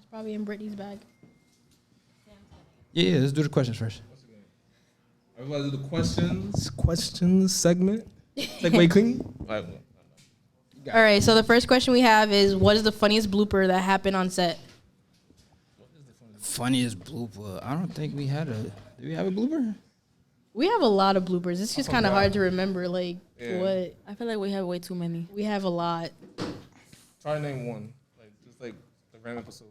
That's probably in Brittany's bag. Yeah, let's do the questions first. Everybody do the questions segment. Segue queen. All right, so the first question we have is, what is the funniest blooper that happened on set? Funniest blooper. I don't think we had a. Do we have a blooper? We have a lot of bloopers. It's just kind of hard to remember, like, what. I feel like we have way too many. We have a lot. Try to name one. Just the random episode.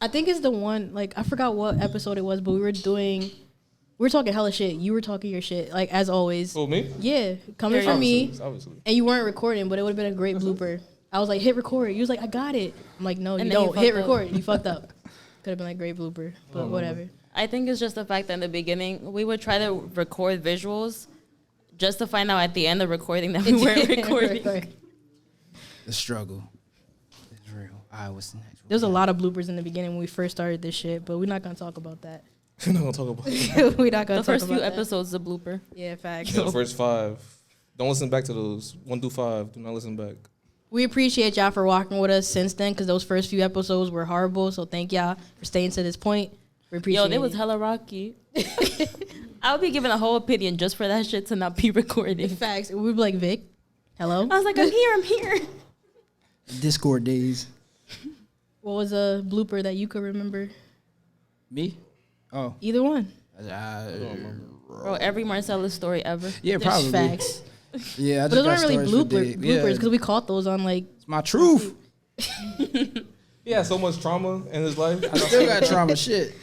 I think it's the one, like, I forgot what episode it was, but we were talking hella shit. You were talking your shit, like, as always. Oh, me? Yeah, coming from me. Obviously. And you weren't recording, but it would have been a great blooper. I was like, hit record. You was like, I got it. I'm like, no, you don't. Hit record. You fucked up. Could have been like great blooper, but whatever. I think it's just the fact that in the beginning, we would try to record visuals just to find out at the end of recording that we weren't recording. The struggle is real. What's next? There's a lot of bloopers in the beginning when we first started this shit, but we're not going to talk about that. We're not going to talk about that. We're not going to talk about that. The first few episodes is a blooper. Yeah, facts. Yeah, the first 5. Don't listen back to those. 1 through 5. Do not listen back. We appreciate y'all for walking with us since then, because those first few episodes were horrible. So thank y'all for staying to this point. We appreciate it. Yo, it was hella rocky. I would be giving a whole opinion just for that shit to not be recorded. Facts. We'd be like, Vic, hello? I was like, I'm here. Discord days. What was a blooper that you could remember? Me? Oh. Either one. Bro, every Marcellus story ever. Yeah, probably. Facts. Yeah, I but just those aren't really bloopers because yeah. we caught those on, like... It's my truth. He had so much trauma in his life. I still got trauma. Shit.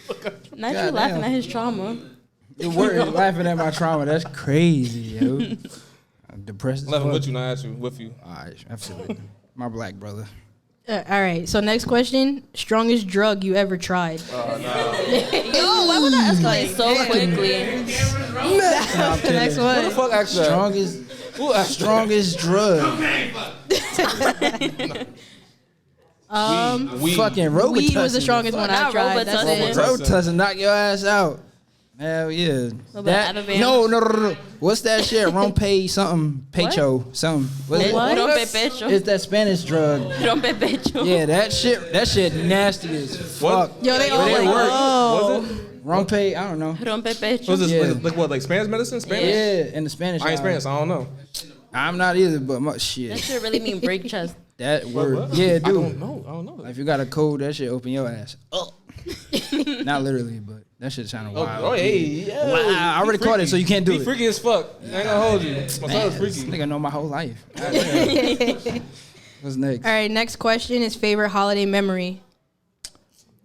Not you laughing at his trauma. You're worried laughing at my trauma. That's crazy, yo. I'm depressed. Laughing with you, not at you. With you. All right, absolutely. My black brother. All right, so next question. Strongest drug you ever tried? Yo, why would that escalate so quickly? The next one. What the fuck actually? Strongest drug. Weed. Fucking Robitussin. Weed was the strongest one I tried. That's it. Robitussin, knock your ass out. Hell yeah. No. What's that shit? Rompe something. Pecho. Something. What? Rompe pecho. It's that Spanish drug. Rompe pecho. Yeah, that shit nasty as fuck. Yo, they all like, Was it? Rompe, I don't know. Rompe pecho. Was this Yeah. like what? Like Spanish medicine? Spanish? Yeah, in the Spanish. I ain't Spanish. I don't know. I'm not either, but shit. That shit really mean break chest. That word. What? Yeah, dude. I don't know. Like, if you got a cold, that shit open your ass. Oh. Not literally, but that shit sounded wild. Oh, hey. Wow, I already caught it, so you can't do He it. freaky as fuck. I ain't gonna hold you. My son is This freaky. nigga know my whole life. What's next? all right, next question is favorite holiday memory.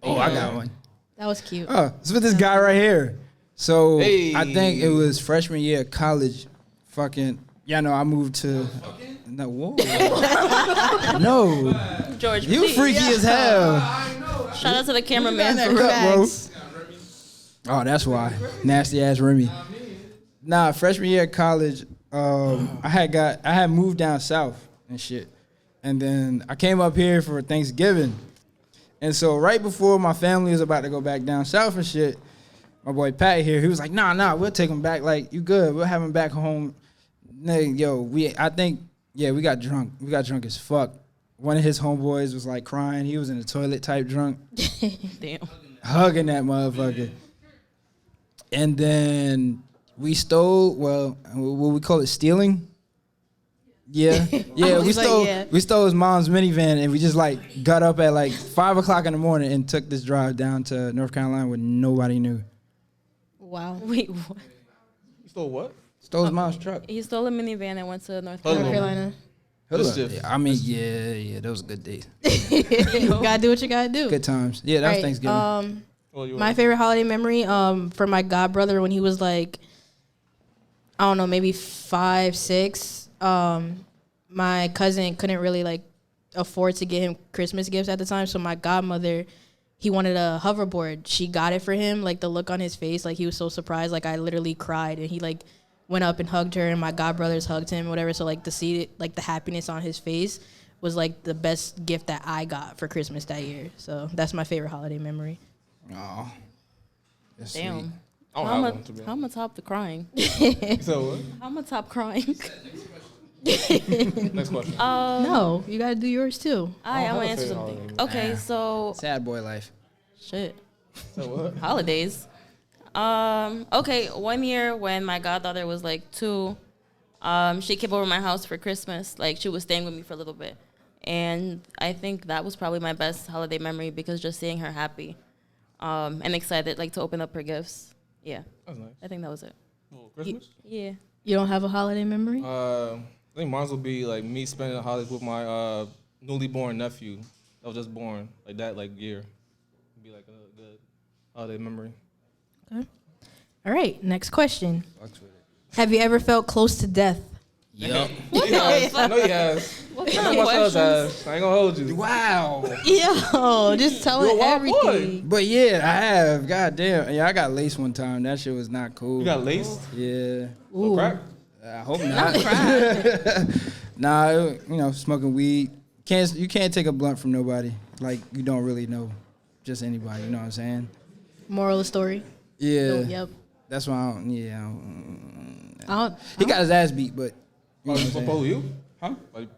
Oh, I got one. That was cute. Oh, it's with this guy right here. So Hey. I think it was freshman year of college. Fucking, I moved to. No, whoa. No, George, you please. freaky as hell. Shout out to the cameraman for Cup, bro. Facts. Oh, that's why. Nasty ass Remy. Nah, freshman year of college, I had moved down south and shit. And then I came up here for Thanksgiving. And so right before my family was about to go back down south and shit, my boy Pat here, he was like, nah, we'll take him back. Like, you good. We'll have him back home. Nigga, yo, we got drunk. We got drunk as fuck. One of his homeboys was like crying. He was in the toilet type drunk. Damn. Hugging that motherfucker. And then we stole, what we call it, stealing? Yeah. Yeah, we stole his mom's minivan and we just like got up at like 5 o'clock in the morning and took this drive down to North Carolina where nobody knew. Wow. Wait, what? You stole what? Stole his mom's truck. He stole a minivan and went to North North Carolina. Carolina. I mean, yeah, those were good days. You gotta do what you gotta do. Good times. Yeah, that was Thanksgiving. My favorite holiday memory, for my god brother when he was like, I don't know, maybe 5, 6. My cousin couldn't really like afford to get him Christmas gifts at the time, so my godmother, he wanted a hoverboard. She got it for him. Like the look on his face, like he was so surprised. Like I literally cried, and he like went up and hugged her, and my godbrothers hugged him, whatever. So like to see it, like the happiness on his face was like the best gift that I got for Christmas that year. So that's my favorite holiday memory. Oh, that's Damn. sweet. I don't have one, to be How am I top the crying? So what? How am I top crying? Next question. No, you gotta do yours too. I'm have gonna a answer favorite something. holiday. Okay, so Sad boy life. shit. So what? Holidays. Okay, one year when my goddaughter was like 2, she came over to my house for Christmas. Like she was staying with me for a little bit. And I think that was probably my best holiday memory because just seeing her happy and excited like to open up her gifts. Yeah. That's nice. I think that was it. Well, Christmas? Yeah. You don't have a holiday memory? I think mine will be like me spending the holidays with my newly born nephew that was just born like that year. It'd be like a good holiday memory. Okay. All right. Next question. Fucks with it. Have you ever felt close to death? Yup. I know he has. What I kind know of my son's questions? has. I ain't gonna hold you. Wow. Yo, just telling You're a wild boy. everything. But yeah, I have. God damn. Yeah, I got laced one time. That shit was not cool. You got laced? Yeah. Ooh. Crack? I hope not. Nah, smoking weed. You can't take a blunt from nobody. Like you don't really know, just anybody. You know what I'm saying? Moral of the story. Yeah. Oh, yep. That's why I don't. Yeah. He I got his ass beat, but. You know what I'm saying? Propose you? Huh? Like,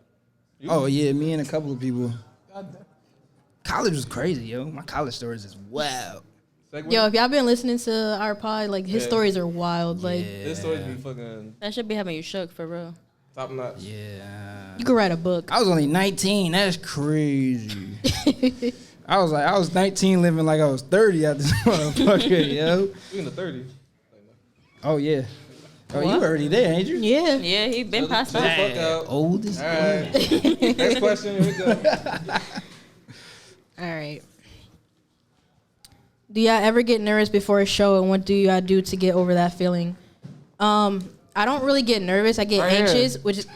you? Oh yeah, me and a couple of people. College was crazy, yo. My college stories is wild. Segue? Yo, if y'all been listening to our pod, like his Yeah. stories are wild. Like This story be fucking That should be having you shook for real. top notch. Yeah. you could write a book. I was only 19. That's crazy. I was 19 living like I was 30 at this motherfucker, yo. You in the 30s. Oh yeah. Oh, What? you already there, ain't you? Yeah. Yeah, he been past Shut the that. fuck out. Old as All right. Next question. Here we go. All right. Do y'all ever get nervous before a show, and what do y'all do to get over that feeling? I don't really get nervous. I get Right here. anxious, which is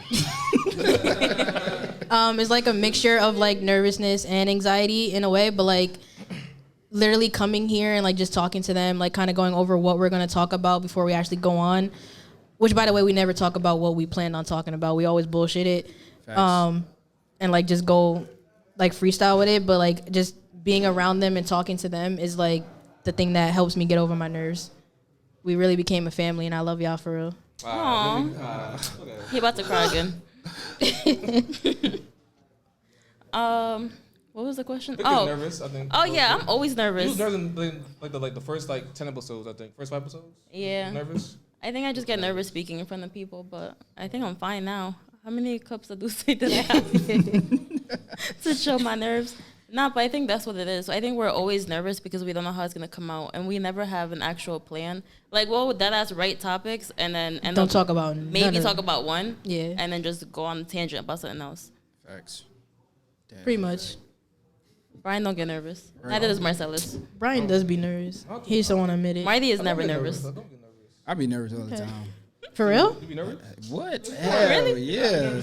it's like a mixture of like nervousness and anxiety in a way, but like literally coming here and like just talking to them, like kind of going over what we're gonna talk about before we actually go on. Which, by the way, we never talk about what we planned on talking about. We always bullshit it, Facts. and like just go like freestyle with it. But like just being around them and talking to them is like the thing that helps me get over my nerves. We really became a family, and I love y'all for real. Aw. Okay. He about to cry again. What was the question? Victor's nervous, I think. Oh yeah, I'm always He nervous. was nervous in the first 10 episodes, I think. First 5 episodes? Yeah. Nervous? I think I just get nervous speaking in front of people, but I think I'm fine now. How many cups of Douce did I have to show my nerves? Nah, but I think that's what it is. I think we're always nervous because we don't know how it's gonna come out, and we never have an actual plan. Like, well, that has right topics, and then Don't talk about none maybe of talk it. about one, Yeah. and then just go on a tangent about something else. Facts. Damn. Pretty much. Brian don't get nervous. Neither does Marcellus. Brian does be nervous. He just don't want to admit it. Marty is I never don't get nervous. I don't get nervous. I be nervous all the time. For real? You be nervous? What? Hell yeah.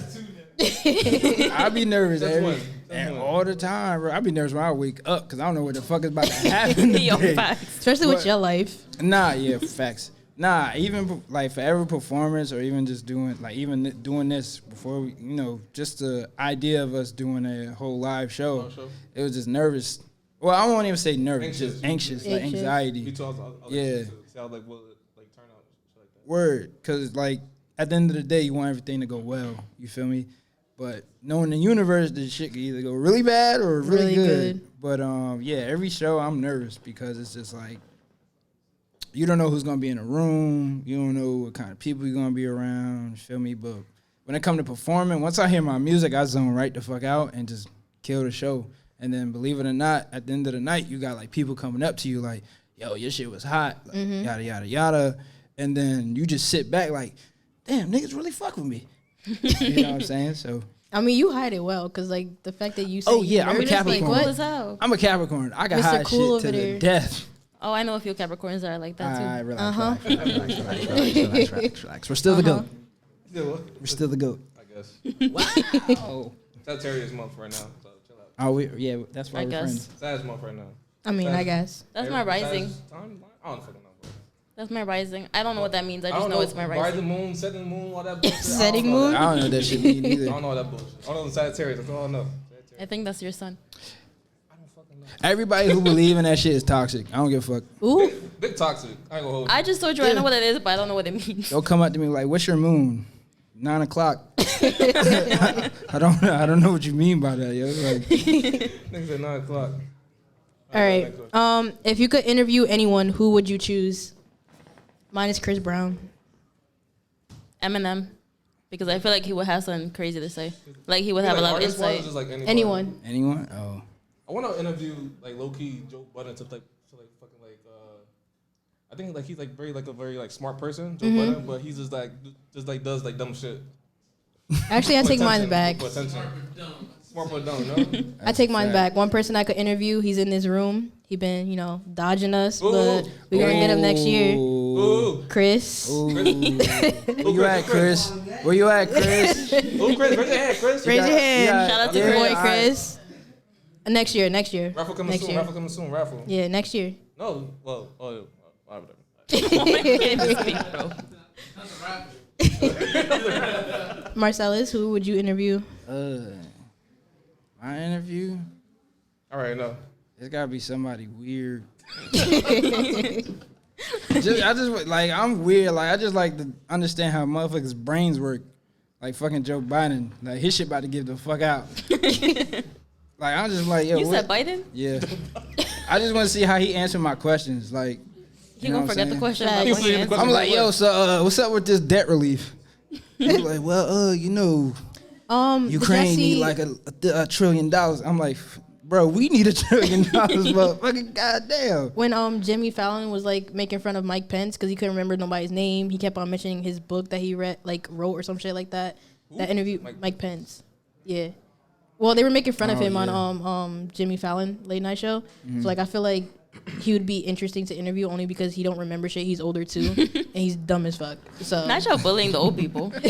I be nervous That's every one. That's one. all the time, bro. I be nervous when I wake up because I don't know what the fuck is about to happen Yo, today. facts. Especially with What? your life. Nah, yeah, facts. Nah, even like for every performance or even just doing this before we, just the idea of us doing a whole live show, it was just nervous. Well, I won't even say nervous, just anxious, like Anxious. Me anxiety. too. I was Yeah. See how will it turn out? Shit like that. Word, because like at the end of the day, you want everything to go well. You feel me? But knowing the universe, the shit could either go really bad or really, Really good. good. But yeah, every show I'm nervous because it's just like you don't know who's gonna be in the room. You don't know what kind of people you're gonna be around. You feel me? But when it comes to performing, once I hear my music, I zone right the fuck out and just kill the show. And then believe it or not, at the end of the night, you got like people coming up to you like, yo, your shit was hot, like, yada, yada, yada. And then you just sit back like, damn, niggas really fuck with me. You know what I'm saying? So, I mean, you hide it well, because, like, the fact that you say Oh, yeah, I'm a nervous, Capricorn. Like, Cool what? as hell. I'm a Capricorn. I can Mr. hide Cool shit to over the there. death. Oh, I know a few Capricorns that are like that too. All right, relax, Uh-huh. relax. We're still the GOAT. Yeah, what? We're still the GOAT. I guess. Oh. Sagittarius month right now, so chill out. Oh, yeah, that's why I we're guess. friends. Sag month right now. I mean, I guess. That's my rising. Timeline? I don't fucking know. Bro. That's my rising. I don't know what that means. I I just don't know it's my rising. Rising moon, setting moon, all that bullshit. Setting I don't know moon? that. I don't know what that shit mean I either. don't know that bullshit. I don't know Sagittarius. That's all I know. I think that's your son. I don't fucking know. Everybody who believe in that shit is toxic. I don't give a fuck. Ooh. Big toxic. I ain't gonna hold you. I just told you I know what it is, but I don't know what it means. They'll come up to me like, what's your moon? 9 o'clock. I don't know what you mean by that, yo. Like, Nigga said 9 o'clock. All right. If you could interview anyone, who would you choose? Mine is Chris Brown. Eminem, because I feel like he would have something crazy to say. Like he would have a lot of artist-wise or insight. just, like, Anyone. anyone? Oh. I want to interview like low key Joe Budden to fucking I think like he's like a very like smart person, Joe Budden, but he's just like does like dumb shit. Actually, I take mine back. For attention. Smart but dumb, no? I take mine back. One person I could interview, he's in this room. He been, dodging us, but we're going to get him next year. Ooh. Chris. Ooh. Where you at, Chris? Where you at, Chris? Ooh, Chris, raise your hand, Chris. Raise your hand. Shout out to Your Chris. boy Chris. Next year. Raffle coming Next soon, year. raffle coming soon, raffle. Yeah, next year. No, well, whatever. Marcellus, who would you interview? My interview? All right, no. It's gotta be somebody weird. I'm weird. Like, I just like to understand how motherfuckers' brains work. Like fucking Joe Biden. Like, his shit about to give the fuck out. Like, I'm just like, yo. You said Biden? Yeah. I just want to see how he answered my questions. Like, He gonna forget the question. Facts. About when he answered. I'm like, yo, so what's up with this debt relief? He's like, well, Ukraine need like $1 trillion. I'm like, bro, we need $1 trillion, motherfucking goddamn. When Jimmy Fallon was like making fun of Mike Pence because he couldn't remember nobody's name, he kept on mentioning his book that he wrote or some shit like that. Who? That interview, Mike Pence. Yeah. Well, they were making fun of him on Jimmy Fallon late night show. So like, I feel like he would be interesting to interview only because he don't remember shit. He's older too, and he's dumb as fuck. So Not y'all bullying the old people. God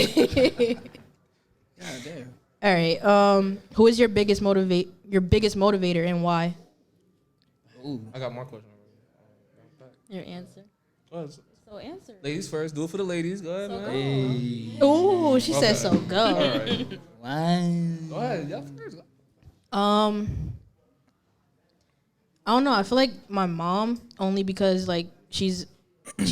damn. All right. Who is your biggest motivator and why? Ooh, I got my question already. Your answer. So answer. Ladies first. Do it for the ladies. Go ahead, man. Hey. Oh, she said so. Go. All right. Why? Go ahead. Y'all first. I don't know. I feel like my mom, only because like she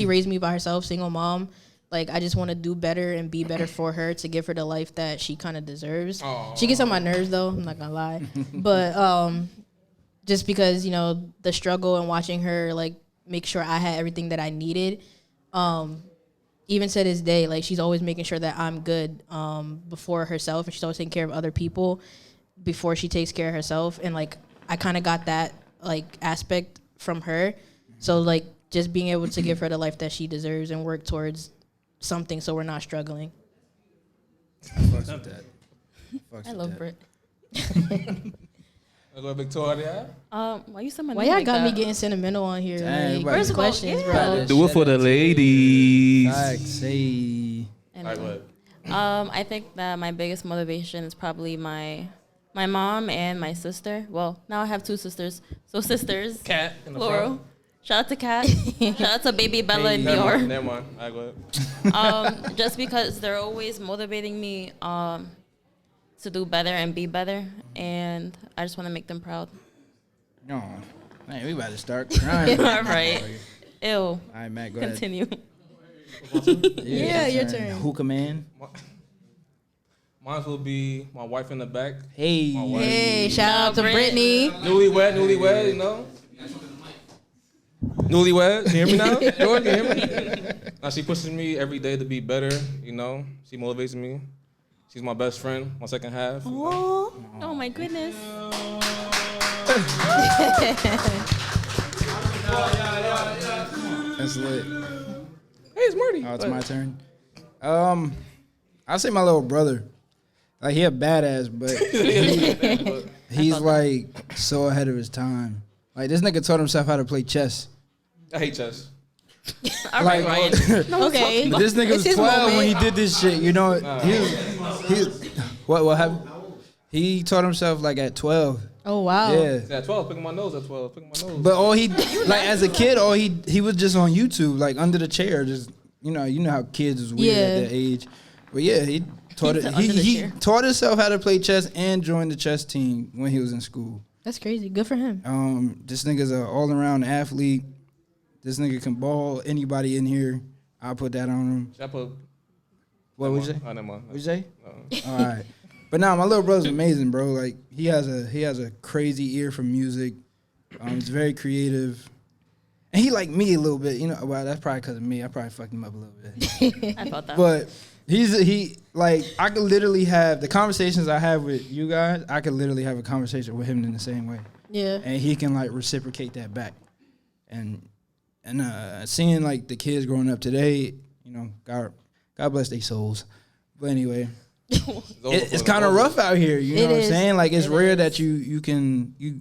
raised me by herself, single mom. Like, I just want to do better and be better for her to give her the life that she kind of deserves. Aww. She gets on my nerves though. I'm not gonna lie, but just because the struggle and watching her like make sure I had everything that I needed. Even to this day, like she's always making sure that I'm good before herself, and she's always taking care of other people before she takes care of herself. And like I kind of got that like aspect from her, so like just being able to give her the life that she deserves and work towards something so we're not struggling. Fucks with that. I love Brit. I go Victoria. Why you said my Why name y'all like got me that? getting sentimental on here? Dang, Like, First of all, questions, yeah. bro. Do it for the ladies. Facts, hey. All right, go ahead. I think that my biggest motivation is probably my mom and my sister. Well, now I have 2 sisters. So sisters. Cat in the Plural. front. Shout out to Kat. Shout out to baby Bella and Never mind. Dior. Never mind. All right, go ahead. Just because they're always motivating me to do better and be better, and I just want to make them proud. No. Man, we about to start crying. All right. Ew. All right, Matt, go Continue. ahead. Yeah, your turn. Hookah man. Mine will be my wife in the back. Hey. My wife. Hey, shout out to Brit. Brittany. Newlywed, Newlywed, can you hear me now? Jordan, can you hear me? Now she pushes me every day to be better, She motivates me. She's my best friend, my second half. Oh my goodness. That's lit. Hey, it's Marty. Oh, it's my turn. I'll say my little brother. Like, he a badass, but he's like so ahead of his time. Like, this nigga taught himself how to play chess. I hate chess. All right, Like, Ryan. Okay. This nigga was It's his 12 when he moment. did this shit, He what happened? He taught himself like at 12. Oh wow. Yeah. At 12, picking my nose at 12, picking my nose. But all he like as a kid, he was just on YouTube, like under the chair, just you know how kids is weird at that age. But yeah, he taught He it. said under the He chair. taught himself how to play chess and joined the chess team when he was in school. That's crazy. Good for him. This nigga's an all around athlete. This nigga can ball anybody in here. I'll put that on him. Should I put What would you say? Never mind. What'd you say? All right. But nah, my little brother's amazing, bro. Like he has a crazy ear for music. He's very creative. And he like me a little bit, you know. Well, that's probably because of me. I probably fucked him up a little bit. I thought that. But he like I could literally have the conversations I have with you guys. I could literally have a conversation with him in the same way, Yeah. and he can like reciprocate that back. And seeing like the kids growing up today, you know, God bless their souls. But anyway. It's kind of rough out here, you know what I'm saying? Like it's rare that you can you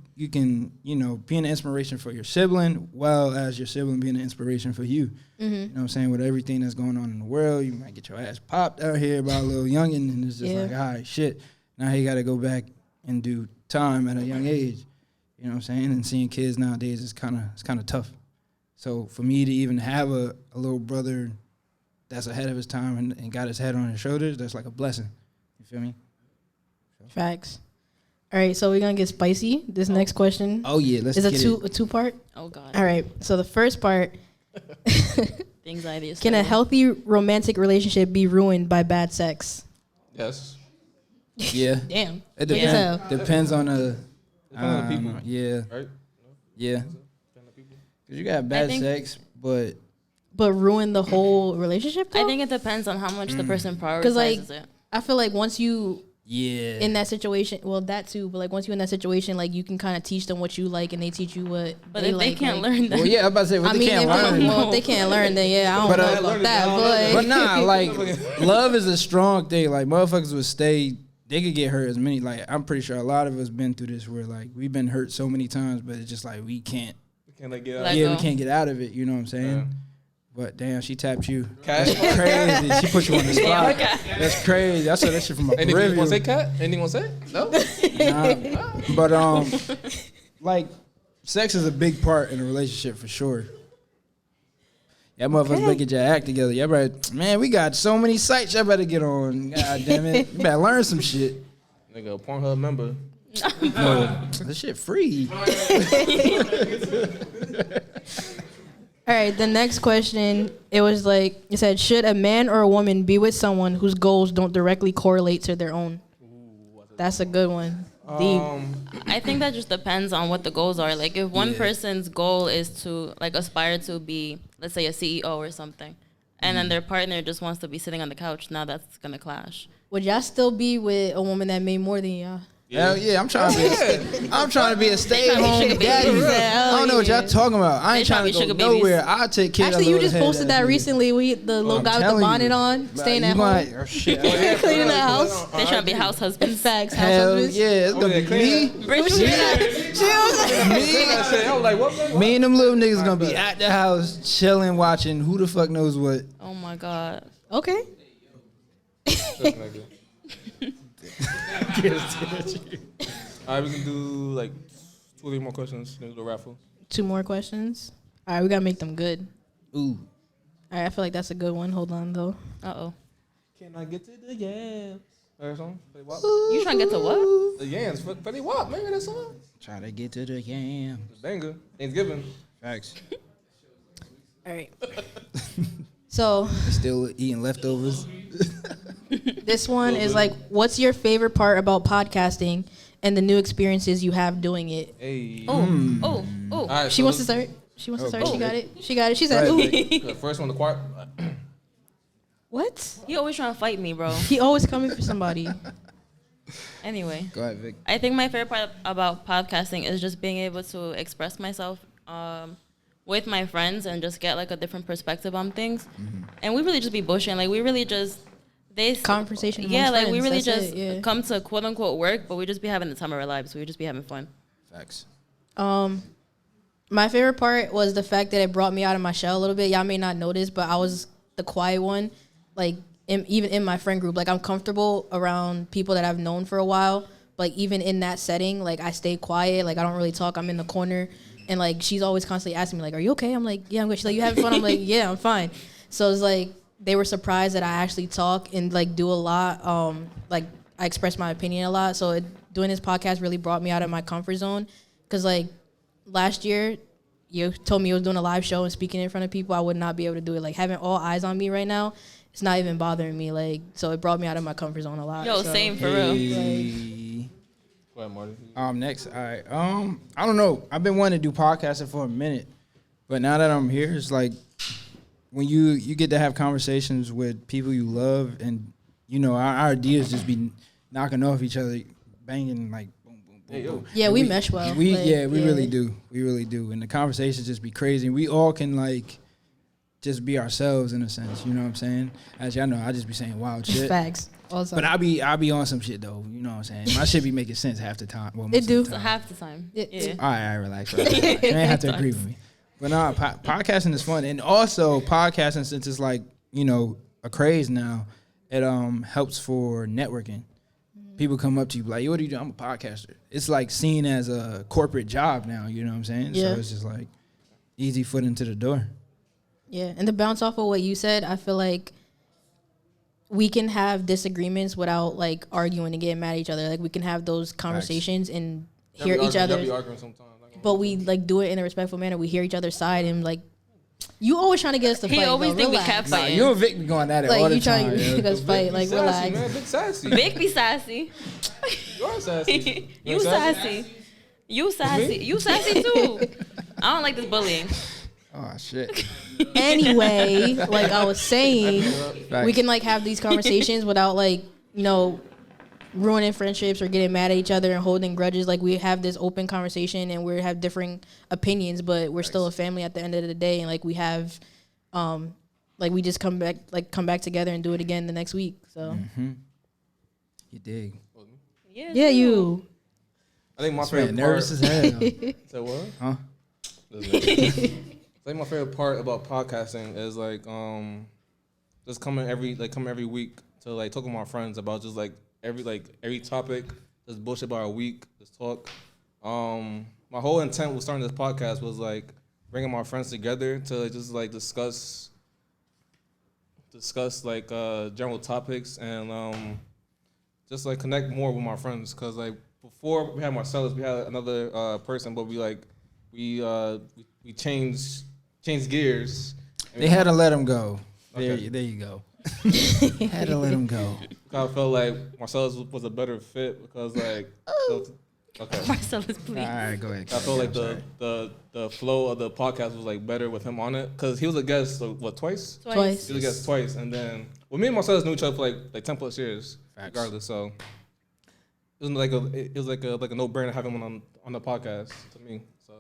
know be an inspiration for your sibling, well as your sibling being an inspiration for you. You know what I'm saying? With everything that's going on in the world, you might get your ass popped out here by a little youngin', and it's just like, all right, shit. Now you got to go back and do time at a young age. You know what I'm saying? And seeing kids nowadays is kind of tough. So for me to even have a little brother that's ahead of his time and got his head on his shoulders, that's like a blessing. You feel me? Facts. All right, so we're gonna get spicy. This next question. Oh yeah, let's is get it. a two-part. Oh God. All right, so the first part. The anxiety is. Can a healthy romantic relationship be ruined by bad sex? Yes. Yeah. Damn. It depends on the people. Yeah. Right? Yeah. Cause you got bad sex, but ruin the whole relationship, though? I think it depends on how much the person prioritizes Because like it. I feel like once you in that that situation, well that too, but like once you're in that situation, like you can kind of teach them what you like and they teach you what But they if like. they can't learn that. Well, yeah, I'm about to say, they can't learn. Well, if they can't learn, then yeah, I don't know about that. But nah, like love is a strong thing. Like motherfuckers would stay. They could get hurt as many. Like I'm pretty sure a lot of us been through this where like we've been hurt so many times, but it's just like we can't. Like, get out. Let We go. can't get out of it. You know what I'm saying? Yeah. But damn, she tapped you. Cat? That's crazy. She put you on the spot. Okay. That's crazy. I saw that shit from my Anything you want to say, peripheral. Cat? Anything you want to say? No? Nah. But like, sex is a big part in a relationship for sure. Y'all motherfuckers better get your act together. Y'all better, man, we got so many sites y'all better get on. God damn it. You better learn some shit. Nigga, Pornhub member. No, this shit free. All right, the next question, it said, should a man or a woman be with someone whose goals don't directly correlate to their own? That's a good one. Deep. I think that just depends on what the goals are. Like if one person's goal is to like aspire to be, let's say, a CEO or something, and then their partner just wants to be sitting on the couch, now that's gonna clash. Would y'all still be with a woman that made more than y'all? Hell yeah, I'm trying to be a stay-at-home sugar daddy. babies. I don't know what y'all talking about. I ain't They trying to probably go sugar babies. nowhere. I'll take care of Actually, you little just head posted that ass recently. The little I'm guy with the telling bonnet you. on, staying You at home, might- oh, shit. cleaning the house. They trying to be house husbands. Facts, house Hell husbands. yeah, it's gonna be me. I was like, what? Me and them little niggas gonna be at the house chilling, watching who the fuck knows what. Oh my God. Okay. All right, we can do like 2 or 3 more questions. Then we'll do a raffle. 2 more questions. All right, we gotta make them good. Ooh. All right, I feel like that's a good one. Hold on though. Uh-oh. Can I get to the yams? Or something? You trying to get to what? The yams. Fetty Wap, man, that song. Try to get to the game. Banger. Thanksgiving. Facts. All right. So Still eating leftovers. this one is like, what's your favorite part about podcasting and the new experiences you have doing it? Hey. Oh. All right, She so wants to start. She wants to start. She got it. She got it. She said, Right, "Ooh." The first one, the choir. What? You always trying to fight me, bro. He always coming for somebody. Anyway. Go ahead, Vic. I think my favorite part about podcasting is just being able to express myself with my friends and just get like a different perspective on things. And we really just be bullshitting. Like we really just Conversation amongst Yeah, like we friends, really that's just it, yeah. come to quote unquote work, but we just be having the time of our lives. We just be having fun. Facts. My favorite part was the fact that it brought me out of my shell a little bit. Y'all may not notice, but I was the quiet one. Like even in my friend group, like I'm comfortable around people that I've known for a while. Like even in that setting, like I stay quiet. Like I don't really talk. I'm in the corner, and like she's always constantly asking me, like, "Are you okay?" I'm like, "Yeah, I'm good." She's like, "You having fun?" I'm like, "Yeah, I'm fine." So it's like they were surprised that I actually talk and like do a lot. Like I express my opinion a lot. So doing this podcast really brought me out of my comfort zone. Cause like last year, you told me you was doing a live show and speaking in front of people. I would not be able to do it. Like having all eyes on me right now, it's not even bothering me. Like, so it brought me out of my comfort zone a lot. Yo, so. same for real. Hey. Go ahead, Marty. Next, all right. I don't know. I've been wanting to do podcasting for a minute, but now that I'm here, it's like when you get to have conversations with people you love, and you know our ideas just be knocking off each other, banging like boom, boom, boom, boom. Yeah, And we mesh well. We Like, really do. We really do, and the conversations just be crazy. And we all can like just be ourselves in a sense. You know what I'm saying? As y'all know, I just be saying wild shit. Facts. Also. But I be on some shit though. You know what I'm saying? My shit be making sense half the time. Well, most It of do. the time. Half the time. Yeah. All right, relax. You ain't have to agree with me. But no, podcasting is fun. And also podcasting, since it's like, you know, a craze now, it helps for networking. People come up to you like, yo, what do you do? I'm a podcaster. It's like seen as a corporate job now, you know what I'm saying? Yeah. So it's just like easy foot into the door. Yeah, and to bounce off of what you said, I feel like we can have disagreements without like arguing and getting mad at each other. Like we can have those conversations and hear each other. Be arguing sometimes. But we like do it in a respectful manner. We hear each other's side and like you always trying to get us to fight. He always think we Relax. kept Nah, fighting. you and Vic be going at it Like all the you trying time. to yo. make us fight. Like sassy, relax. man. Big sassy. Vic be sassy. You are sassy. You sassy. You sassy. You sassy too. I don't like this bullying. Oh, shit. Anyway, like I was saying, Facts. we can like have these conversations without like, you know, ruining friendships or getting mad at each other and holding grudges. Like we have this open conversation and we have differing opinions, but we're still a family at the end of the day. And like we have, like we just come back together and do it again the next week. So You dig. yeah, you. I think my This man favorite nervous part. as hell. Say what? Huh? I think my favorite part about podcasting is like just coming every week to like talk with my friends about just like every topic, just bullshit about our week, just talk. My whole intent with starting this podcast was like bringing my friends together to just like discuss like general topics and just like connect more with my friends, cause like before we had Marcellus, we had another person, but we changed gears. They had to let him go. Okay. There you go. Had to let him go. I felt like Marcellus was a better fit because like okay. Marcellus, please. All right, go ahead. I felt like I'm the flow of the podcast was like better with him on it because he was a guest twice? Twice. He was a guest twice, and then me and Marcellus knew each other for like 10 plus years, Facts. regardless. So it was like a no brainer having him on the podcast to me. So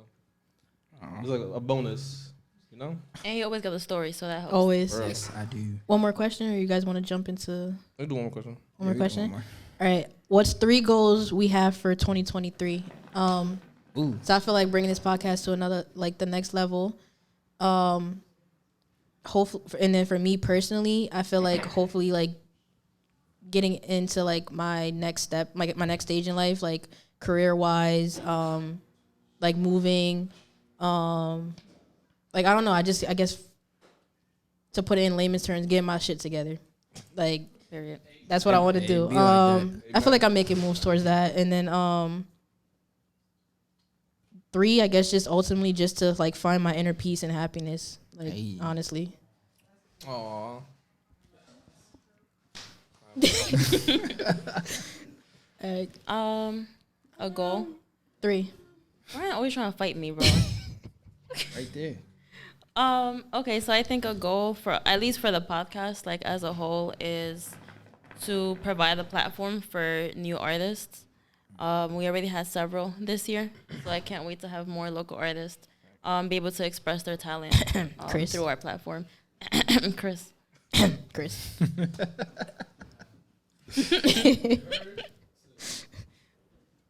it was like a bonus, you know. And he always got a story, so that helps. Always. Bro. Yes, I do. One more question, or you guys want to jump into Let me do one more question. one more Yeah, question? one more. All right. What's 3 goals we have for 2023? Ooh. So I feel like bringing this podcast to another, like the next level. Hopefully, and then for me personally, I feel like hopefully like getting into like my next step, my next stage in life, like career wise, like moving, like I don't know. I guess to put it in layman's terms, getting my shit together, like. Period. That's what I want to Hey, do. be like that. I feel like I'm making moves towards that. And then 3, I guess just ultimately just to like find my inner peace and happiness. Like Hey. honestly. Aww. A goal. 3. Why always trying to fight me, bro? Right there. Okay, so I think a goal for at least for the podcast, like as a whole, is to provide a platform for new artists. We already had several this year, so I can't wait to have more local artists be able to express their talent Chris. through our platform. Chris. Chris.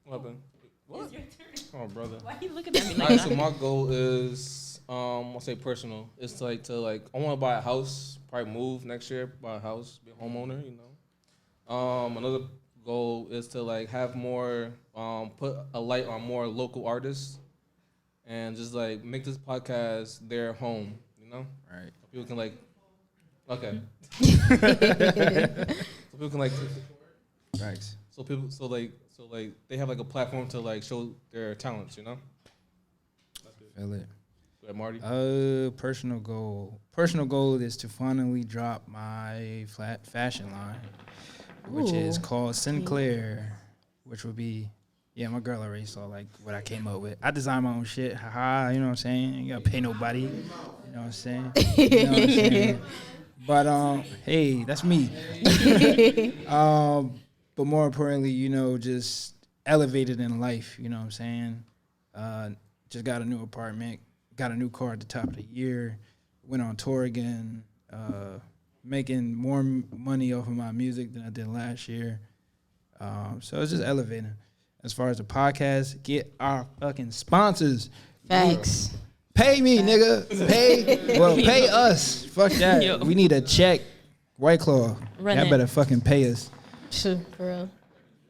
What happened? What? Oh, brother. Why are you looking at me All like right, that? so my goal is, I'll say personal. It's like I want to buy a house, probably move next year, buy a house, be a homeowner, you know. Another goal is to like have more, put a light on more local artists, and just like make this podcast their home, you know. Right. So people can like, okay. So people can like, Thanks. so they have like a platform to like show their talents, you know. Feel it. Go ahead, Marty. Personal goal. Personal goal is to finally drop my flat fashion line, which is Ooh. called Sinclair, which would be, yeah, my girl already saw like what I came up with. I design my own shit. Haha, you know what I'm saying? You gotta pay nobody. You know what I'm saying? You know what I'm saying? But hey, that's me. But more importantly, you know, just elevated in life. You know what I'm saying? Just got a new apartment, got a new car at the top of the year, went on tour again, making more money off of my music than I did last year. So it's just elevating. As far as the podcast, get our fucking sponsors. Facts. Pay me, nigga. Pay us. Fuck that. Yo. We need a check. White Claw. Run Y'all it. better fucking pay us. For real.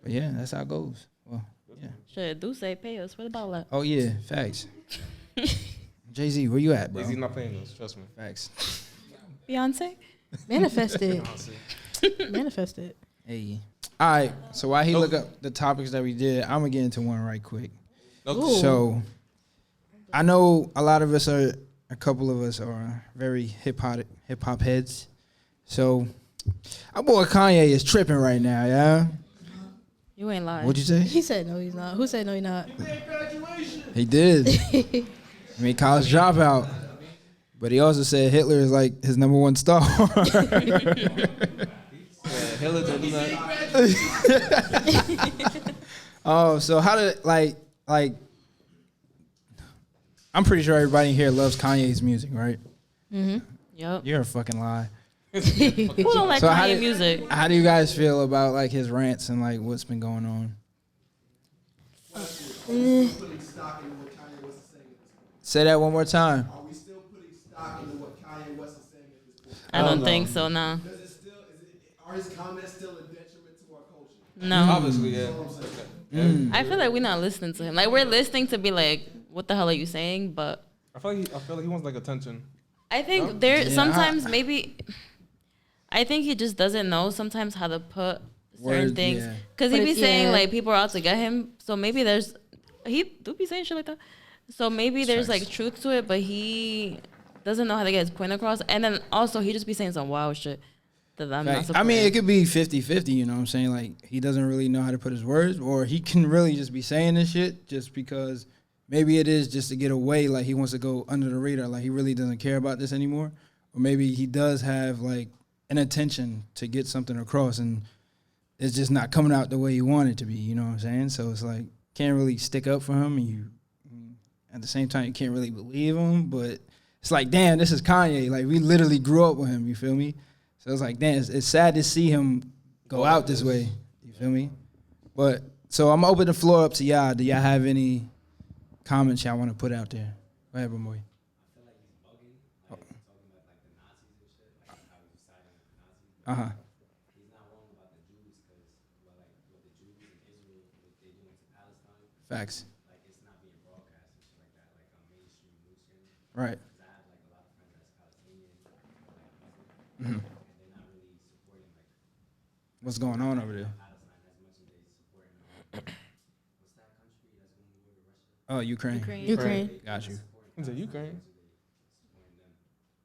But yeah, that's how it goes. Well, yeah. Shit, do say pay us. What about that? Oh yeah, facts. Jay-Z, where you at, bro? Jay-Z not paying us. Trust me. Facts. Beyonce? Manifest it. Manifest it. Hey. All right. So while he look up the topics that we did, I'm gonna get into one right quick. Okay. So I know a couple of us are very hip hop heads. So our boy Kanye is tripping right now, yeah. You ain't lying. What'd you say? He said no, he's not. Who said no, he's not? He did. I mean, college dropout. But he also said Hitler is like his number one star. Hitler don't do that. Oh, so how did like I'm pretty sure everybody in here loves Kanye's music, right? Yep. You're a fucking lie. Who don't like So how Kanye did- music? How do you guys feel about like his rants and like what's been going on? Putting stock into what Kanye West is saying at this point. Say that one more time. Are we still putting stock into what Kanye West is saying at this point? I don't think so, no. Does it still, are his comments still a detriment to our culture? No. Obviously, yeah. That's what I'm saying. I feel like we're not listening to him. Like, we're listening to be like, what the hell are you saying? But I feel like he wants like attention. I think there Yeah, sometimes maybe I think he just doesn't know sometimes how to put certain Words, things yeah. because he But be it's- saying yeah. like people are out to get him. So maybe he do be saying shit like that. So maybe there's Facts. like truth to it, but he doesn't know how to get his point across. And then also he just be saying some wild shit that I'm not Like, supporting. I mean, it could be 50-50, you know what I'm saying? Like, he doesn't really know how to put his words, or he can really just be saying this shit just because maybe it is just to get away, like he wants to go under the radar, like he really doesn't care about this anymore. Or maybe he does have, like, an intention to get something across, and it's just not coming out the way you want it to be, you know what I'm saying? So it's like, can't really stick up for him, and you, at the same time, you can't really believe him, but it's like, damn, this is Kanye. Like, we literally grew up with him, you feel me? So it's like, damn, it's sad to see him go out this way. You feel me? But, so I'm going to open the floor up to y'all. Do y'all have any comments y'all want to put out there? Go ahead, boy. Uh-huh. Facts. Right. Mhm. What's going on over there? Oh, Ukraine. Ukraine. Got you. Is it Ukraine?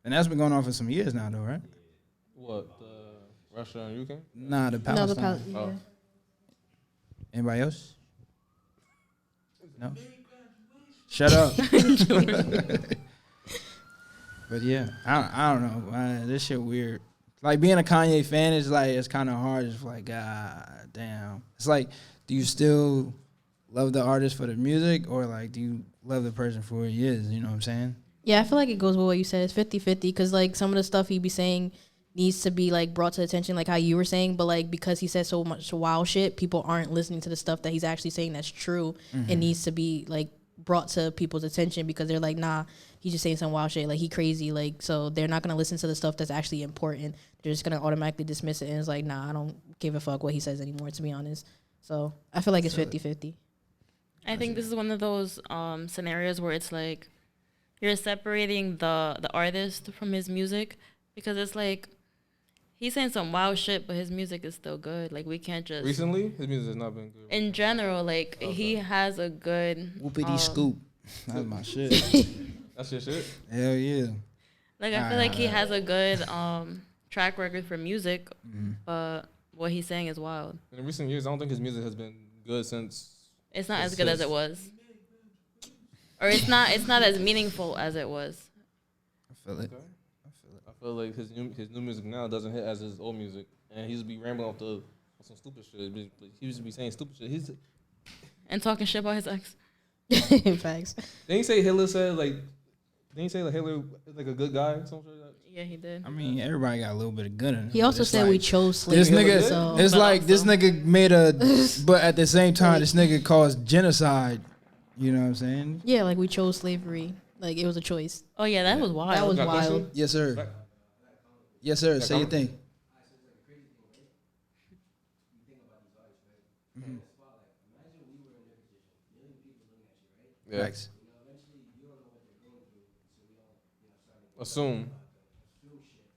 And that's been going on for some years now, though, right? What? Russia and Ukraine? Nah, the No, the Palestine. Oh. Anybody else? No. Shut up. But yeah, I don't know. Man, this shit weird. Like being a Kanye fan is like it's kind of hard. It's like God damn. It's like, do you still love the artist for the music, or like do you love the person for who he is? You know what I'm saying? Yeah, I feel like it goes with what you said. It's 50-50 because, like, some of the stuff he be saying needs to be, like, brought to attention, like how you were saying. But, like, because he says so much wild shit, people aren't listening to the stuff that he's actually saying that's true. It needs to be, like, brought to people's attention because they're like, nah, he's just saying some wild shit. Like, he crazy. Like, so they're not going to listen to the stuff that's actually important. They're just going to automatically dismiss it. And it's like, nah, I don't give a fuck what he says anymore, to be honest. So I feel like it's 50-50. I think this is one of those scenarios where it's like you're separating the artist from his music because it's like he's saying some wild shit, but his music is still good. Like we can't just Recently, his music has not been good. in general. Like he has a good Whoopity scoop. That's my shit. That's your shit. Hell yeah. Like I feel like he has a good track record for music, but what he's saying is wild. In recent years, I don't think his music has been good since. It's not as good as it was, or it's not as meaningful as it was. I feel it. Okay. I feel like his new music now doesn't hit as his old music, and he used to be rambling off some stupid shit. He used to be saying stupid shit. And talking shit about his ex. Facts. Didn't he say Hitler said like? Didn't he say like Hitler is like a good guy or something like that? Yeah, he did. I mean, everybody got a little bit of good in it. He also said we chose This slavery. nigga, So. it's But like this also- nigga made a, but at the same time, this nigga caused genocide. You know what I'm saying? Yeah, like we chose slavery. Like it was a choice. Oh yeah, that was wild. That was Got a wild. question? Yes, sir. Yes, sir. Say your thing. Yeah. Facts. Assume.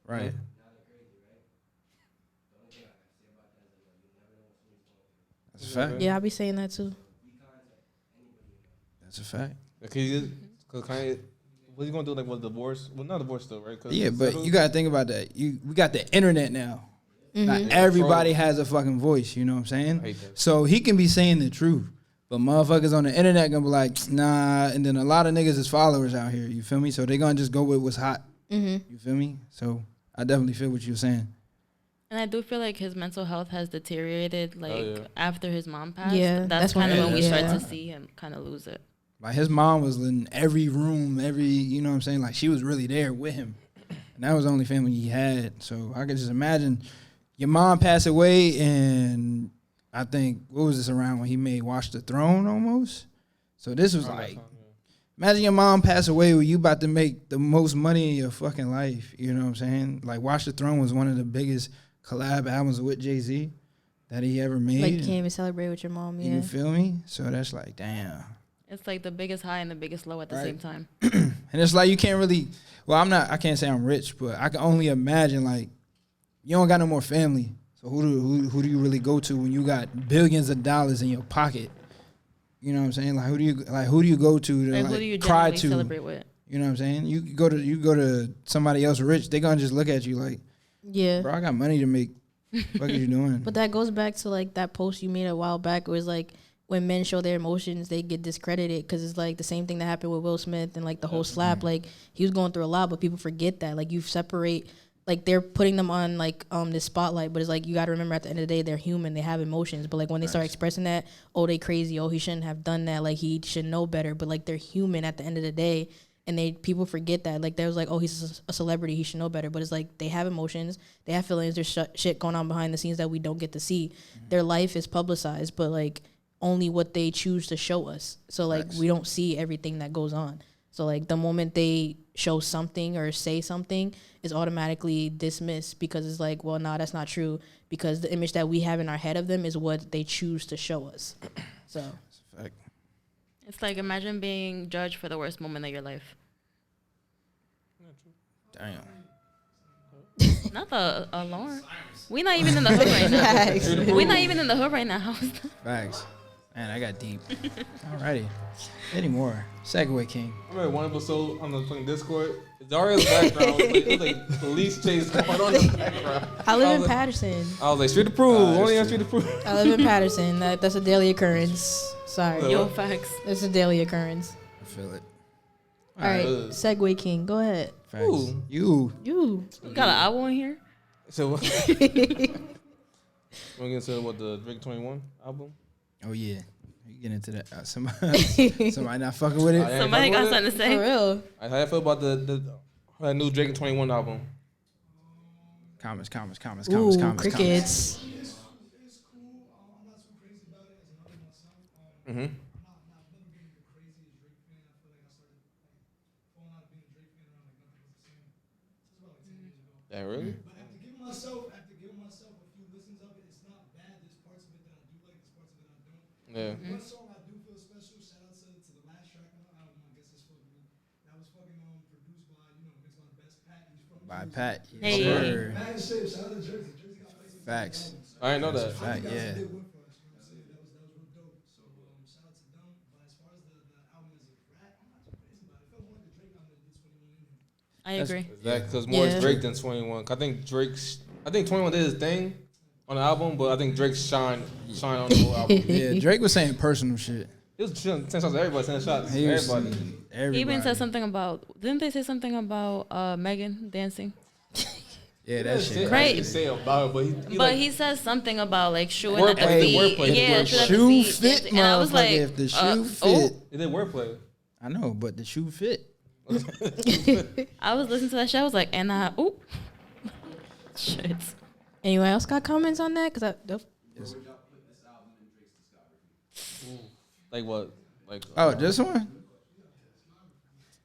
Right. That's a fact. Yeah, I be saying that too. That's a fact. Because Kanye, what's he gonna do? Like, what, divorce? Well, not divorce though, right? 'Cause Yeah, but settled? you gotta think about that. We got the internet now. Not everybody has a fucking voice. You know what I'm saying? I hate that. So he can be saying the truth, but motherfuckers on the internet gonna be like, nah. And then a lot of niggas is followers out here. You feel me? So they gonna just go with what's hot. You feel me? So I definitely feel what you're saying. And I do feel like his mental health has deteriorated, like yeah. after his mom passed. Yeah, that's that's when kind of it- when we yeah. start to see him kind of lose it. Like his mom was in every room, you know what I'm saying? Like she was really there with him. And that was the only family he had. So I could just imagine your mom passed away, and I think, what was this around when he made Watch the Throne almost? So this was like, imagine your mom passed away when you about to make the most money in your fucking life. You know what I'm saying? Like Watch the Throne was one of the biggest collab albums with Jay-Z that he ever made. Like you can't even celebrate with your mom. Yeah. You feel me? So that's like, damn. It's like the biggest high and the biggest low at the Right. same time. And it's like you can't really, well, I can't say I'm rich, but I can only imagine like you don't got no more family. So who do you really go to when you got billions of dollars in your pocket? You know what I'm saying? Like who do you go to Like, who do you cry generally to? celebrate with? You know what I'm saying? You go to somebody else rich, they gonna just look at you like, Yeah. bro, I got money to make. What are you doing? But that goes back to like that post you made a while back. It was like when men show their emotions, they get discredited because it's like the same thing that happened with Will Smith and like the whole slap. Like he was going through a lot, but people forget that. Like you separate, like they're putting them on like this spotlight, but it's like you got to remember at the end of the day they're human, they have emotions. But like when they start expressing that, oh they crazy, oh he shouldn't have done that, like he should know better. But like they're human at the end of the day. And people forget that. Like, there was like, oh, he's a celebrity. He should know better. But it's like they have emotions. They have feelings. There's shit going on behind the scenes that we don't get to see. Their life is publicized, but, like, only what they choose to show us. So, like, we don't see everything that goes on. So, like, the moment they show something or say something is automatically dismissed because it's like, well, nah, that's not true. Because the image that we have in our head of them is what they choose to show us. So... Fact. It's like imagine being judged for the worst moment of your life. Damn. Not the alarm. We not even in the hood right now. We not even in the hood right now. Facts. Man, I got deep. Alrighty. Any more? Segway King. I remember one episode on the fucking Discord. Daria's background it was like police chase going on in the background. I live in was like- Patterson. I was like, Street to Prove, that's only on true. Street to Prove. I live in Patterson. That's a daily occurrence. Sorry. Yo, facts. It's a daily occurrence. I feel it. All right. Ugh. Segway King, go ahead. Facts. Ooh. You. You. Got an owl in here? So, want to get into what the Drake 21 album? Oh yeah. You get into that. Somebody not fucking with it. I ain't Somebody fucking got with it. something to For say? real. How you feel about the new Drake 21 album? Comments. Ooh, crickets. It's cool. I'm not too crazy about it as another myself. Mm-hmm. I've never been the craziest Drake fan. I feel like I started falling out of being a Drake fan around like Nothing Was the Same. This was about like 10 years ago. Yeah, really? But after giving myself a few listens of it, it's not bad. There's parts of it that I do like. There's parts of it I don't. Yeah. One song I do feel special. Shout out to the last track on the album. I guess it's fucking me. That was fucking produced by mixed by the best Pat. He's from By Jersey. Pat. Hey. Sure. Mad shit. Shout out to Jersey. Jersey got places. Facts. I didn't know that. Fact, yeah. They went for us, you know what I'm saying? That was real dope. So shout out to them. But as far as the album as a track, I'm not too crazy about it. It felt more like the Drake album I agree. Exactly, because more Yeah. Drake than 21. I think 21 did his thing on the album, but I think Drake shine on the whole album. Yeah, Drake was saying personal shit. He was sending shots to everybody, sending shots to He was everybody. everybody. He even said something about. Didn't they say something about Megan dancing? Yeah, that shit. Right. He didn't say about it, but he But like, he said something about like shoeing at the Wordplay, feet. wordplay, Yeah, wordplay. shoe at the Shoe feet. fit, And I was motherfucker. like, If the shoe oh. fit, he did wordplay. I know, but the shoe fit. I was listening to that shit. I was like, and shit. Anyone else got comments on that? Like what? Like Oh, this one?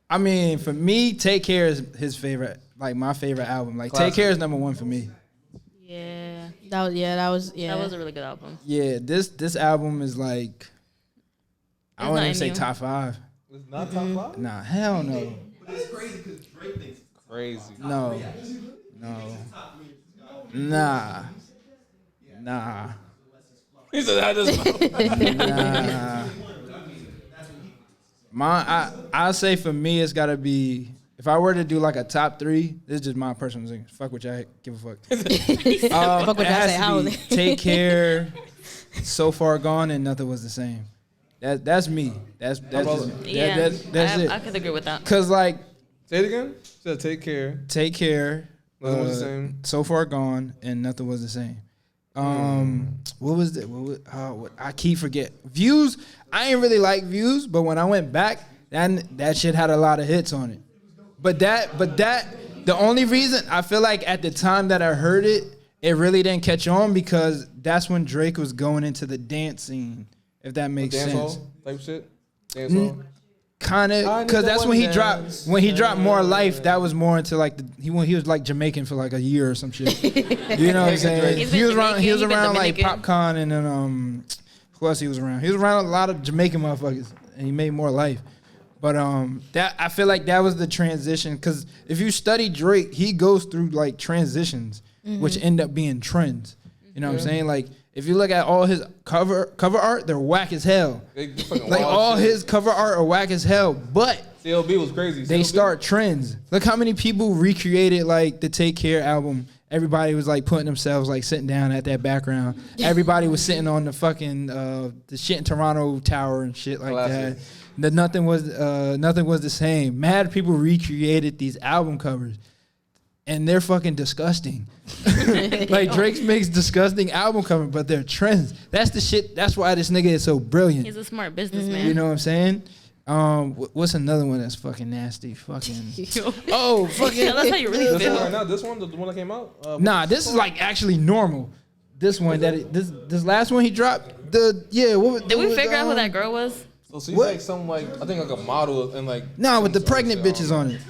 I mean, for me, Take Care is his favorite, like my favorite album. Like Classic. Take Care is number one for me. Yeah, That was that was a really good album. Yeah, this album is like, I It's wouldn't not even say new. top 5. it's not top 5. Nah, hell no. That's crazy because Drake thinks it's Crazy. No. Nah. He said that just Nah. I say for me, it's gotta be. If I were to do like a top 3, this is just my personal thing. Fuck what y'all give a fuck. Fuck what it y'all has say. to How be Take Care, So Far Gone, and Nothing Was the Same. That's me. That's Yeah, that's I it. could agree with that. Cause like Say it again. Said Take Care. Take Care, Nothing Was the Same. So Far Gone, and Nothing Was the Same. What was it? What I keep forget. Views. I ain't really like Views, but when I went back, that shit had a lot of hits on it. But the only reason I feel like at the time that I heard it, it really didn't catch on because that's when Drake was going into the dance scene. If that makes Dance sense. hall type shit. Dance hall. Kind I of, need because that that's one when he dance. dropped More Life. That was more into like he was like Jamaican for like a year or some shit. You know what I'm saying? He's He been was around. He was Jamaican, he's been around like Dominican. Popcorn and then who else he was around? He was around a lot of Jamaican motherfuckers, and he made More Life. But that I feel like that was the transition because if you study Drake, he goes through like transitions, which end up being trends. You know what I'm saying? Like if you look at all his cover art, they're whack as hell. They fucking Like wild all shit. his cover art are whack as hell, but CLB was crazy. they CLB? start trends. Look how many people recreated like the Take Care album. Everybody was like putting themselves like sitting down at that background. Everybody was sitting on the fucking the shit in Toronto Tower and shit like Classic. that. That nothing was the same. Mad people recreated these album covers, and they're fucking disgusting. Like Drake makes disgusting album covers, but they're trends. That's the shit. That's why this nigga is so brilliant. He's a smart businessman. You know what I'm saying? What's another one that's fucking nasty? Fucking oh, fucking. Tell us how you really This one feel. right now. This one, the one that came out. Nah, this is like actually normal. This one this last one he dropped. Did we figure out who that girl was? So she's What? like some like I think like a model and like. Nah, with the some pregnant shit, bitches on it.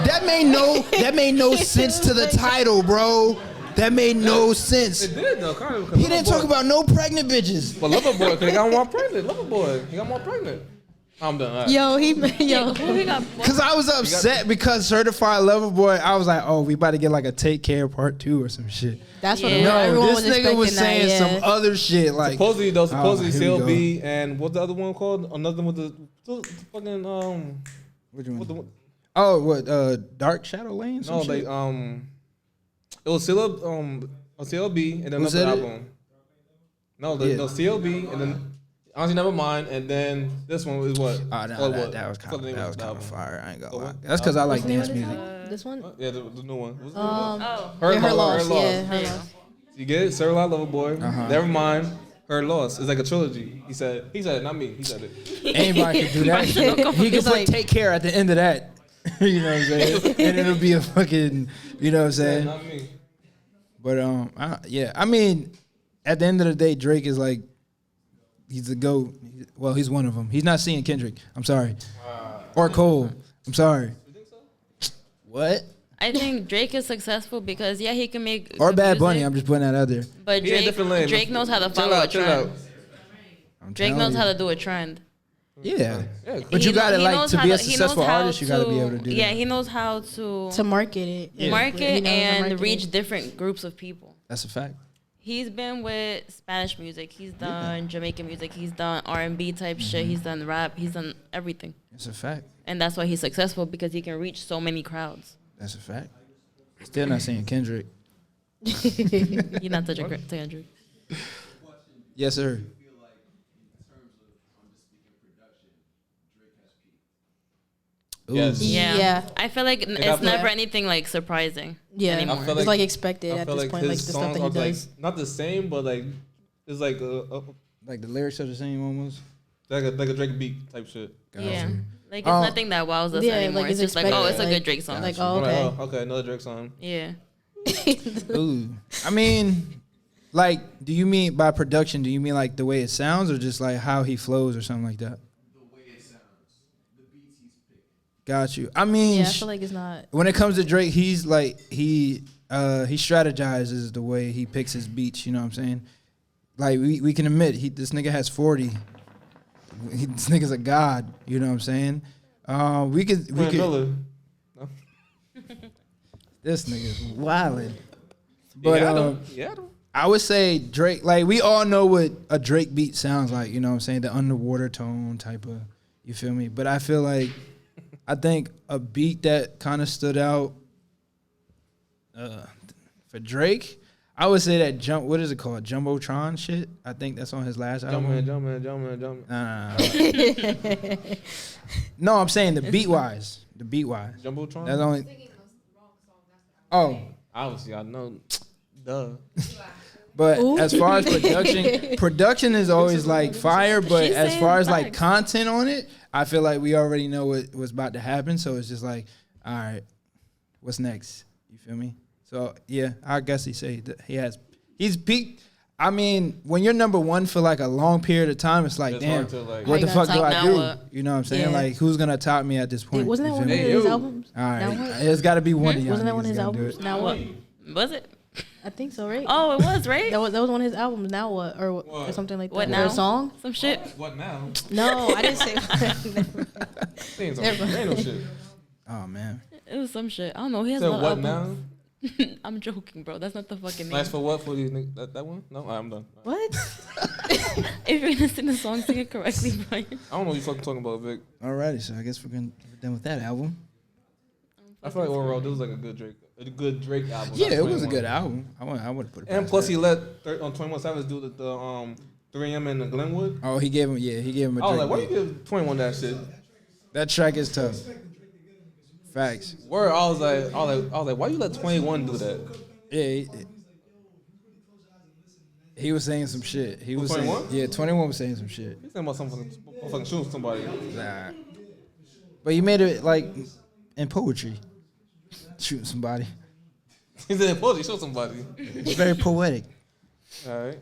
That made no sense to the title, bro. That made no sense. It did though, kind of. He didn't talk about no pregnant bitches. But Loverboy, cause he got more pregnant. Loverboy, he got more pregnant. I'm done. All right. Yo, Who we got? Cause I was upset because Certified Lover Boy, I was like, oh, we about to get like a Take Care Part 2 or some shit. that's what Yeah. No, everyone this was nigga expecting. was saying that, yeah. some other shit like Supposedly though, supposedly here we CLB and what's the other one called? Another with the fucking Which one? what the Oh, what? Dark Shadow Lane? Some no shit? like it was CLB and then Was another that it? album. No, Yeah. no CLB and then honestly never mind and then this one was what? Oh, no, Called what? that was What's kind the name of the album? fire. I ain't gonna Oh, lie. what? That's because I like What's the name dance of this music. one? This one? Yeah, the new one. What's the name of it? Oh, Her, Yeah, her Loss. loss. Yeah, her loss. You get it? Sir Loud Loverboy. Uh-huh. Never mind. Her loss. It's like a trilogy. He said it, not me. He said it. Anybody can do that. He can It's put like- Take Care at the end of that. You know what I'm saying? And it'll be a fucking, you know what I'm saying? Not me. But I mean, at the end of the day, Drake is like, he's the GOAT. Well, he's one of them. He's not seeing Kendrick. I'm sorry. Or Cole. I'm sorry. What? I think Drake is successful because he can make Or good Bad music, Bunny. I'm just putting that out there. but He in a different lane. Drake knows how to Chill follow a out, chill out. trend. I'm Drake telling knows you. how to do a trend. Yeah. Yeah. But you He gotta he like knows to how be a he knows successful how artist. You gotta be able to do Yeah, that. he knows how to To market it. Yeah. He market knows to and market reach it. different groups of people. That's a fact. He's been with Spanish music. He's done Jamaican music. He's done R&B type shit. He's done rap. He's done everything. It's a fact. and that's why he's successful because he can reach so many crowds. That's a fact. Still not saying Kendrick. You're not such a Kendrick. Yes, sir. Ooh. Yes. Yeah. I feel like I it's feel never like- anything like surprising. Yeah, anymore. I feel it's like- like expected I at feel this like point, like his the stuff songs that he are like does. not the same, but like it's like Like the lyrics are the same almost. like a Drake beat type shit. Yeah, like it's Oh. nothing that wows us Yeah, anymore. like, it's it's just like, oh, it's a expected, good Drake song. Like, you. oh, I'm okay. like, oh, okay, another Drake song. Yeah. Ooh. I mean, like, do you mean by production? Do you mean like the way it sounds, or just like how he flows, or something like that? The way it sounds, the beats he's picked. Got you. I mean, Yeah, I feel like it's not. when it comes to Drake, he's like he strategizes the way he picks his beats. You know what I'm saying? Like we can admit this nigga has 40. This nigga's a god. You know what I'm saying? We could. Miller. This nigga's wildin'. But Yeah. I would say Drake. Like we all know what a Drake beat sounds like. You know what I'm saying? The underwater tone type of. You feel me? But I feel like I think a beat that kind of stood out for Drake, I would say that what is it called? Jumbotron shit. I think that's on his last album. Jumpman. Nah. No, I'm saying the beat wise. Jumbotron. That's only. Oh, Obviously, I know. Duh. but Ooh. as far as production is always like fire. But She's as saying far as like facts. content on it, I feel like we already know what was about to happen. So it's just like, all right, what's next? You feel me? So yeah, I guess he's peaked. I mean, when you're number one for like a long period of time, it's like, It's damn, hard to, like- what How the you fuck gonna do I top do? now what? You know what I'm saying? Yeah. Like, who's gonna top me at this point? Wasn't that You one feel of me? his yo. albums? All right, Now what? it's got to be one of y'all. Wasn't that one of niggas his gotta do albums? it. Now what? Was it? I think so, right? Oh, it was right. That was one of his albums. Now what? Or something like that. What Or now? a song? Some shit. What now? No, I didn't say. Ain't Never mind. no shit. Oh man, It was some shit. I don't know. He has Said a lot what of now? albums. I'm joking, bro. That's not the fucking name. Nice for what for these niggas? That one? No, all right, I'm done. What? If you're gonna sing the song, sing it correctly, Brian. I don't know what you fucking talking about, Vic. alrighty. So I guess we're done with that album. I feel like overall this was like a good Drake album. Yeah, not it was a 21. good album. I would have put it. And past plus that. he let on 21 Savage do the 3M in the Glenwood. Oh, he gave him. Yeah, he gave him a I was Drake like, why you beat. give 21 that shit? That track is tough. Facts. Word, I was like, why you let 21 do that? Yeah, he was saying some shit. He was saying, 21? yeah, 21 was saying some shit. He's saying about some fucking shooting somebody. Nah. But you made it like in poetry, shooting somebody. He said, "Poetry, show somebody." It's very poetic. All right.